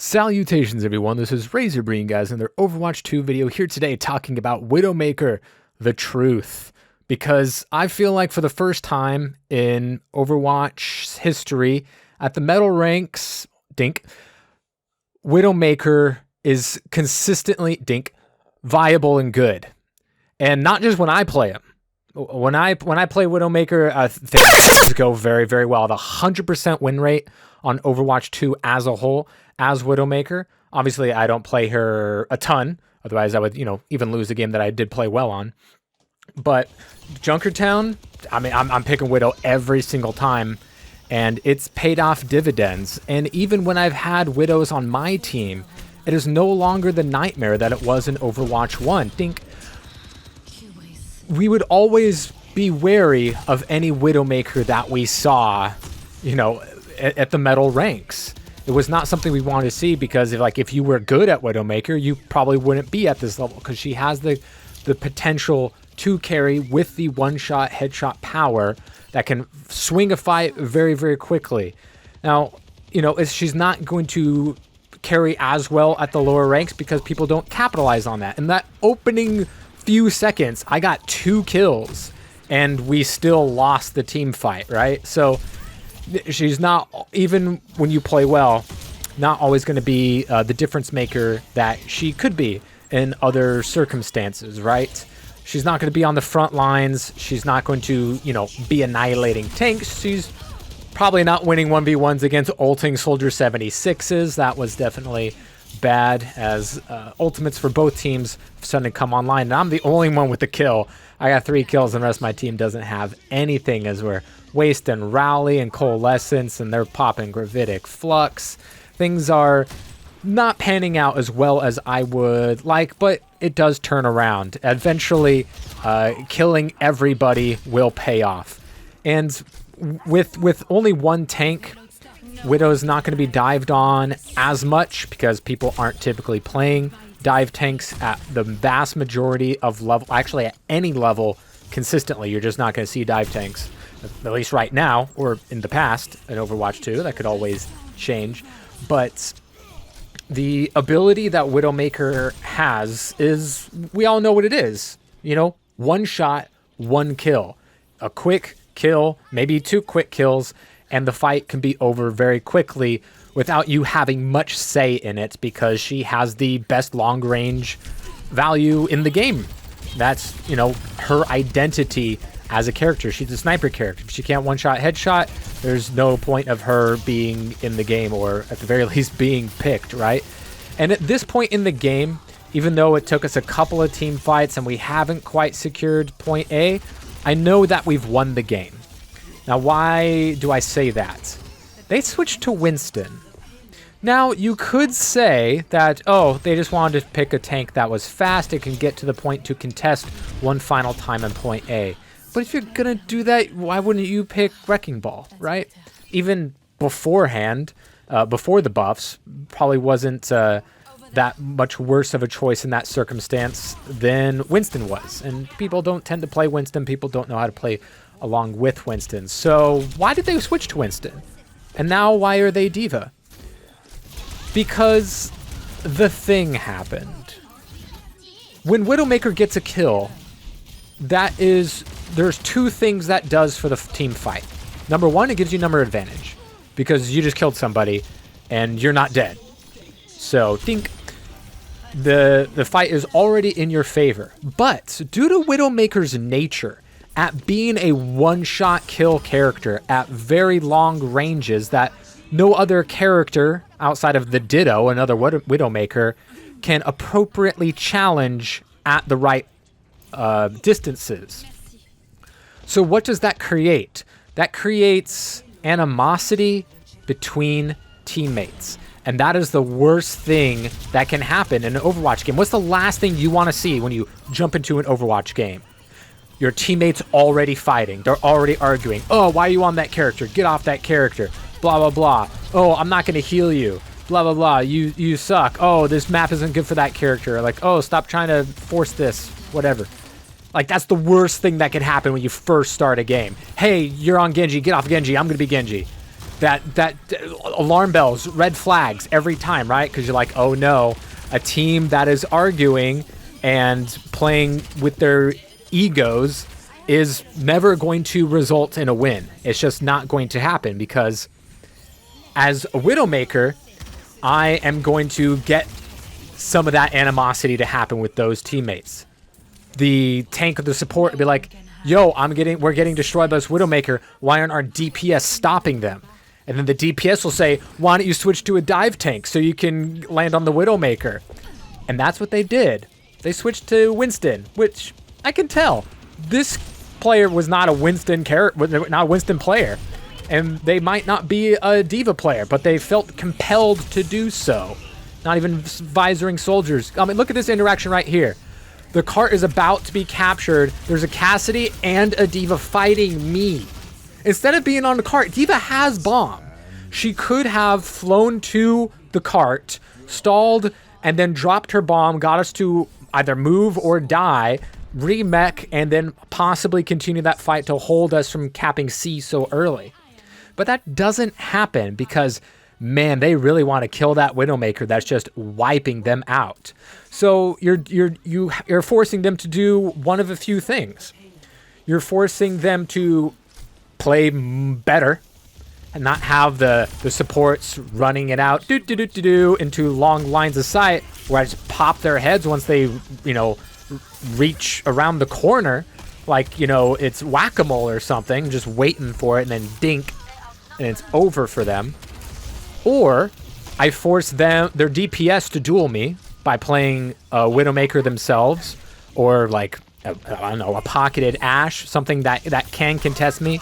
Salutations everyone, this is Razorbreen guys in their Overwatch 2 video here today talking about Widowmaker, the truth. Because I feel like for the first time in Overwatch history, at the medal ranks, Widowmaker is consistently, viable and good. And not just when I play him. When I play Widowmaker, things go very, very well. The 100% win rate on Overwatch 2 as a whole, as Widowmaker. Obviously, I don't play her a ton. Otherwise, I would, even lose a game that I did play well on. But Junkertown, I mean, I'm picking Widow every single time, and it's paid off dividends. And even when I've had Widows on my team, it is no longer the nightmare that it was in Overwatch 1. We would always be wary of any Widowmaker that we saw, at the medal ranks. It was not something we wanted to see because if you were good at Widowmaker, you probably wouldn't be at this level because she has the potential to carry with the one-shot headshot power that can swing a fight very, very quickly. Now, she's not going to carry as well at the lower ranks because people don't capitalize on that. In that opening few seconds, I got 2 kills and we still lost the team fight, right? So she's not, even when you play well, not always going to be the difference maker that she could be in other circumstances, right? She's not going to be on the front lines. She's not going to, be annihilating tanks. She's probably not winning 1v1s against ulting Soldier 76s. That was definitely bad as ultimates for both teams starting to come online. And I'm the only one with the kill. I got 3 kills and the rest of my team doesn't have anything as we're wasting Rally and Coalescence and they're popping Gravitic Flux. Things are not panning out as well as I would like, but it does turn around. Eventually, killing everybody will pay off. And with only one tank, Widow's not going to be dived on as much because people aren't typically playing dive tanks at the vast majority of level, actually at any level consistently. You're just not going to see dive tanks, at least right now or in the past in Overwatch 2. That could always change. But the ability that Widowmaker has is, we all know what it is. One shot, 1 kill. A quick kill, maybe 2 quick kills, and the fight can be over very quickly without you having much say in it because she has the best long-range value in the game. That's, her identity as a character. She's a sniper character. If she can't one-shot headshot, there's no point of her being in the game or at the very least being picked, right? And at this point in the game, even though it took us a couple of team fights and we haven't quite secured point A, I know that we've won the game. Now, why do I say that? They switched to Winston. Now, you could say that, they just wanted to pick a tank that was fast. It can get to the point to contest one final time in point A. But if you're going to do that, why wouldn't you pick Wrecking Ball, right? Even beforehand, before the buffs, probably wasn't that much worse of a choice in that circumstance than Winston was. And people don't tend to play Winston. People don't know how to play along with Winston. So why did they switch to Winston? And now why are they D.Va? Because the thing happened. When Widowmaker gets a kill, there's 2 things that does for the team fight. Number 1, it gives you number advantage because you just killed somebody and you're not dead. So the fight is already in your favor. But due to Widowmaker's nature at being a one-shot kill character at very long ranges that no other character outside of the Ditto, another Widowmaker, can appropriately challenge at the right distances. So what does that create? That creates animosity between teammates. And that is the worst thing that can happen in an Overwatch game. What's the last thing you want to see when you jump into an Overwatch game? Your teammates already fighting. They're already arguing. Oh, why are you on that character? Get off that character. Blah, blah, blah. Oh, I'm not going to heal you. Blah, blah, blah. You suck. Oh, this map isn't good for that character. Oh, stop trying to force this. Whatever. That's the worst thing that can happen when you first start a game. Hey, you're on Genji. Get off Genji. I'm going to be Genji. that alarm bells, red flags every time, right? Because you're like, oh no, a team that is arguing and playing with their egos is never going to result in a win. It's just not going to happen, because as a Widowmaker, I am going to get some of that animosity to happen with those teammates. The tank or the support would be like, yo, we're getting destroyed by this Widowmaker. Why aren't our DPS stopping them? And then the DPS will say, why don't you switch to a dive tank so you can land on the Widowmaker? And that's what they did. They switched to Winston, which I can tell. This player was not a Winston player. And they might not be a D.Va player, but they felt compelled to do so. Not even visoring soldiers. I mean, look at this interaction right here. The cart is about to be captured. There's a Cassidy and a D.Va fighting me. Instead of being on the cart, D.Va has bomb. She could have flown to the cart, stalled, and then dropped her bomb, got us to either move or die, remech, and then possibly continue that fight to hold us from capping C so early. But that doesn't happen because, man, they really want to kill that Widowmaker that's just wiping them out. So you're forcing them to do one of a few things. You're forcing them to play better and not have the supports running it out into long lines of sight where I just pop their heads once they, reach around the corner like, it's whack-a-mole or something, just waiting for it, and then dink, and it's over for them. Or I force their DPS to duel me by playing a Widowmaker themselves, or like, I don't know, a pocketed Ashe, something that can contest me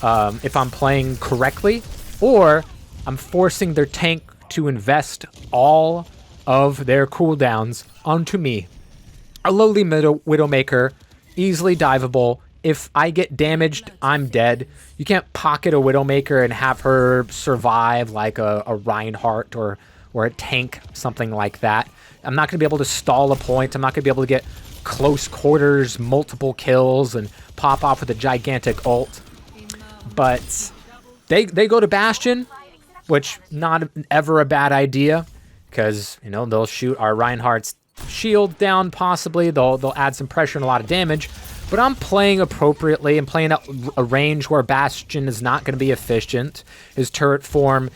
if I'm playing correctly. Or I'm forcing their tank to invest all of their cooldowns onto me. A lowly Widowmaker, easily diveable. If I get damaged, I'm dead. You can't pocket a Widowmaker and have her survive like a Reinhardt or a tank, something like that. I'm not going to be able to stall a point. I'm not going to be able to get close quarters, multiple kills, and pop off with a gigantic ult. But they go to Bastion, which not ever a bad idea, because they'll shoot our Reinhardt's shield down. Possibly they'll add some pressure and a lot of damage. But I'm playing appropriately. I'm playing at a range where Bastion is not going to be efficient. His turret form,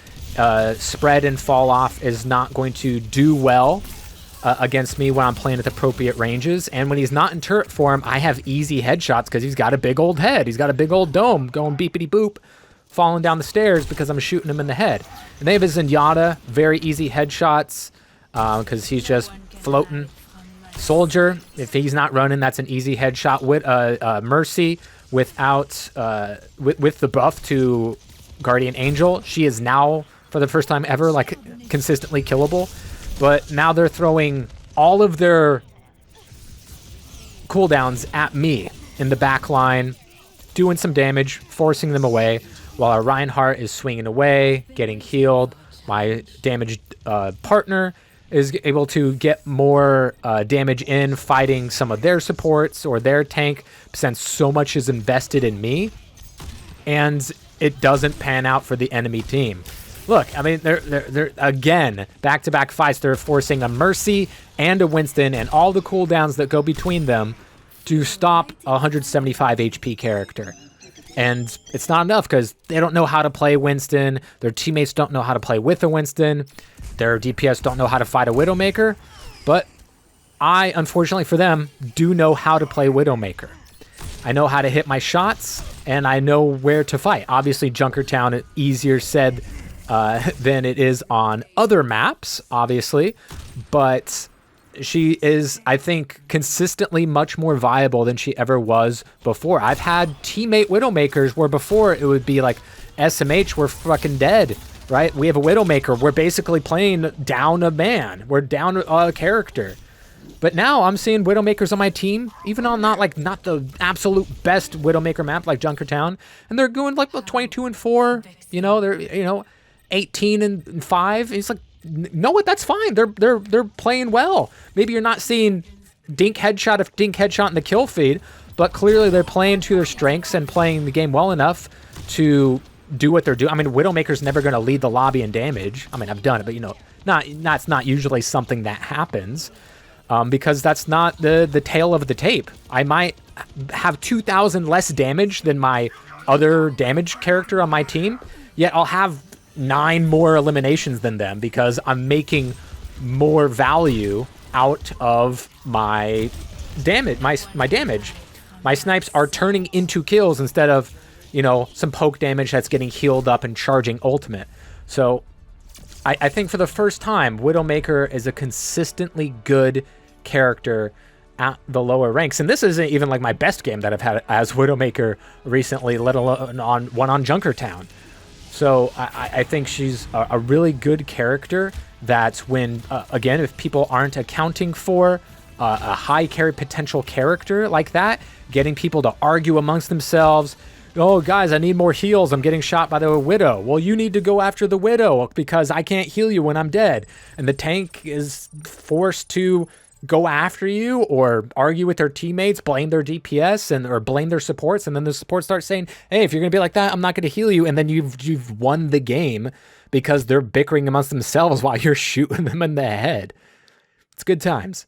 spread and fall off, is not going to do well against me when I'm playing at appropriate ranges. And when he's not in turret form, I have easy headshots because he's got a big old head. He's got a big old dome going beepity boop, falling down the stairs because I'm shooting him in the head. And they have a Zenyatta, very easy headshots because he's just floating. Soldier, if he's not running, that's an easy headshot. With Mercy, without with the buff to Guardian Angel, she is now, for the first time ever, like consistently killable. But now they're throwing all of their cooldowns at me in the back line, doing some damage, forcing them away, while our Reinhardt is swinging away, getting healed. My damaged partner is able to get more damage in fighting some of their supports or their tank, since so much is invested in me, and it doesn't pan out for the enemy team. Look, I mean, they're again, back-to-back fights, they're forcing a Mercy and a Winston and all the cooldowns that go between them to stop a 175 HP character. And it's not enough because they don't know how to play Winston. Their teammates don't know how to play with a Winston. Their DPS don't know how to fight a Widowmaker. But I, unfortunately for them, do know how to play Widowmaker. I know how to hit my shots, and I know where to fight. Obviously, Junkertown is easier said than it is on other maps, obviously. But she is, I think, consistently much more viable than she ever was before. I've had teammate Widowmakers where before it would be like, SMH, we're fucking dead, right? We have a Widowmaker. We're basically playing down a man. We're down a character. But now I'm seeing Widowmakers on my team, even on not the absolute best Widowmaker map like Junkertown, and they're going like 22-4. They're 18-5. It's like, no, that's fine. They're playing well. Maybe you're not seeing dink headshot in the kill feed, but clearly they're playing to their strengths and playing the game well enough to do what they're doing. I mean, Widowmaker's never going to lead the lobby in damage. I mean, I've done it, but you know, that's not usually something that happens, because that's not the tail of the tape. I might have 2,000 less damage than my other damage character on my team, yet I'll have 9 more eliminations than them because I'm making more value out of my damage. My damage. My snipes are turning into kills instead of, you know, some poke damage that's getting healed up and charging ultimate. So I think for the first time, Widowmaker is a consistently good character at the lower ranks. And this isn't even like my best game that I've had as Widowmaker recently, let alone on Junkertown. So I think she's a really good character that's when, again, if people aren't accounting for a high carry potential character like that, getting people to argue amongst themselves, oh, guys, I need more heals. I'm getting shot by the Widow. Well, you need to go after the Widow because I can't heal you when I'm dead. And the tank is forced to go after you or argue with their teammates, blame their DPS or blame their supports. And then the supports start saying, hey, if you're going to be like that, I'm not going to heal you. And then you've won the game because they're bickering amongst themselves while you're shooting them in the head. It's good times.